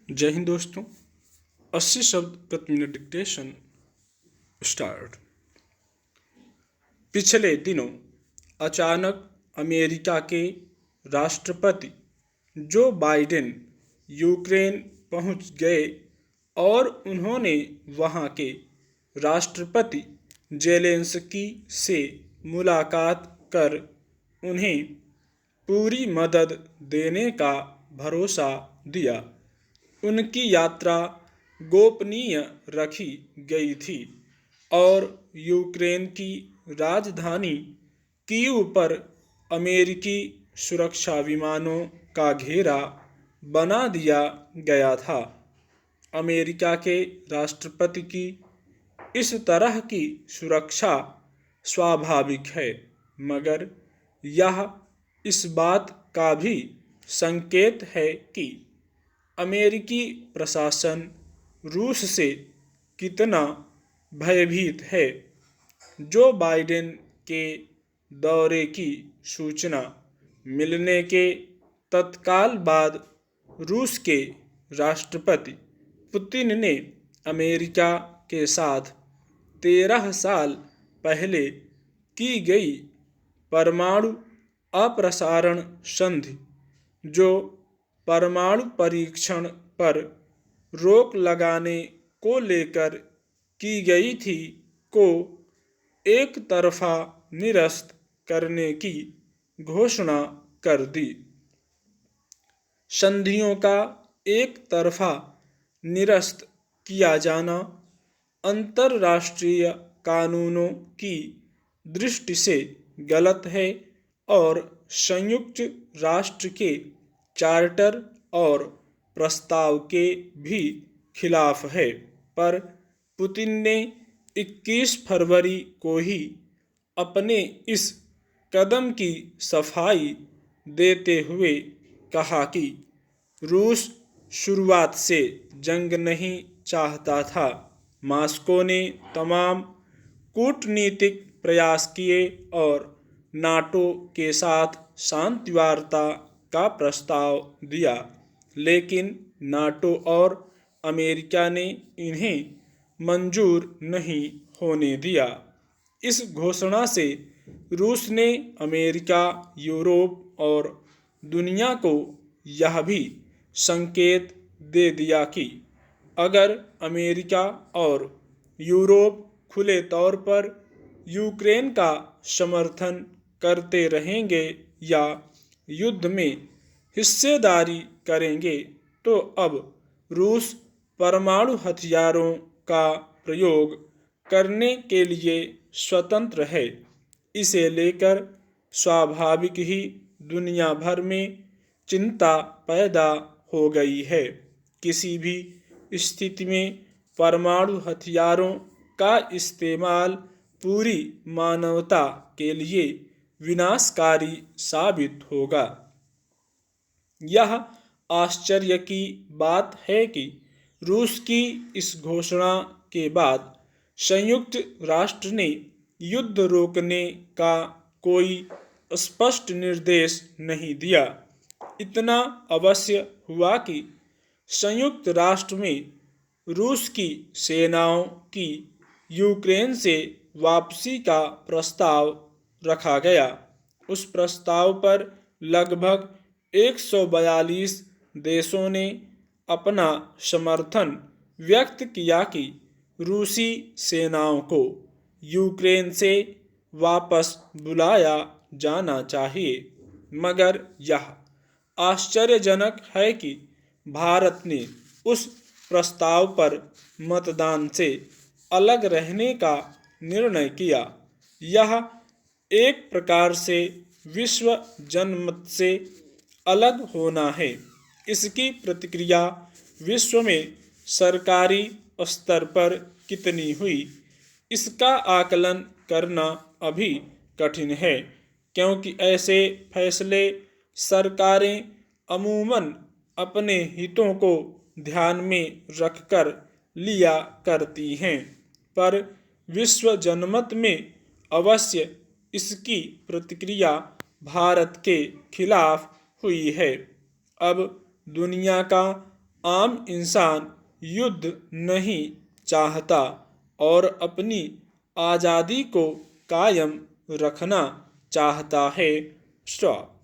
जय हिंद दोस्तों। 80 शब्द प्रति मिनट डिक्टेशन स्टार्ट। पिछले दिनों अचानक अमेरिका के राष्ट्रपति जो बाइडेन यूक्रेन पहुंच गए और उन्होंने वहां के राष्ट्रपति जेलेंस्की से मुलाकात कर उन्हें पूरी मदद देने का भरोसा दिया। उनकी यात्रा गोपनीय रखी गई थी और यूक्रेन की राजधानी कीव पर अमेरिकी सुरक्षा विमानों का घेरा बना दिया गया था। अमेरिका के राष्ट्रपति की इस तरह की सुरक्षा स्वाभाविक है, मगर यह इस बात का भी संकेत है कि अमेरिकी प्रशासन रूस से कितना भयभीत है। जो बाइडेन के दौरे की सूचना मिलने के तत्काल बाद रूस के राष्ट्रपति पुतिन ने अमेरिका के साथ 13 साल पहले की गई परमाणु अप्रसारण संधि, जो परमाणु परीक्षण पर रोक लगाने को लेकर की गई थी, को एक तरफा निरस्त करने की घोषणा कर दी। संधियों का एक तरफा निरस्त किया जाना अंतर्राष्ट्रीय कानूनों की दृष्टि से गलत है और संयुक्त राष्ट्र के चार्टर और प्रस्ताव के भी खिलाफ है। पर पुतिन ने 21 फरवरी को ही अपने इस कदम की सफाई देते हुए कहा कि रूस शुरुआत से जंग नहीं चाहता था। मॉस्को ने तमाम कूटनीतिक प्रयास किए और नाटो के साथ शांति वार्ता का प्रस्ताव दिया, लेकिन नाटो और अमेरिका ने इन्हें मंजूर नहीं होने दिया। इस घोषणा से रूस ने अमेरिका, यूरोप और दुनिया को यह भी संकेत दे दिया कि अगर अमेरिका और यूरोप खुले तौर पर यूक्रेन का समर्थन करते रहेंगे या युद्ध में हिस्सेदारी करेंगे, तो अब रूस परमाणु हथियारों का प्रयोग करने के लिए स्वतंत्र है। इसे लेकर स्वाभाविक ही दुनिया भर में चिंता पैदा हो गई है। किसी भी स्थिति में परमाणु हथियारों का इस्तेमाल पूरी मानवता के लिए विनाशकारी साबित होगा। यह आश्चर्य की बात है कि रूस की इस घोषणा के बाद संयुक्त राष्ट्र ने युद्ध रोकने का कोई स्पष्ट निर्देश नहीं दिया। इतना अवश्य हुआ कि संयुक्त राष्ट्र में रूस की सेनाओं की यूक्रेन से वापसी का प्रस्ताव रखा गया। उस प्रस्ताव पर लगभग 142 देशों ने अपना समर्थन व्यक्त किया कि रूसी सेनाओं को यूक्रेन से वापस बुलाया जाना चाहिए, मगर यह आश्चर्यजनक है कि भारत ने उस प्रस्ताव पर मतदान से अलग रहने का निर्णय किया। यह एक प्रकार से विश्व जनमत से अलग होना है। इसकी प्रतिक्रिया विश्व में सरकारी स्तर पर कितनी हुई, इसका आकलन करना अभी कठिन है, क्योंकि ऐसे फैसले सरकारें अमूमन अपने हितों को ध्यान में रखकर लिया करती हैं। पर विश्व जनमत में अवश्य इसकी प्रतिक्रिया भारत के खिलाफ हुई है। अब दुनिया का आम इंसान युद्ध नहीं चाहता और अपनी आज़ादी को कायम रखना चाहता है। स्टॉप।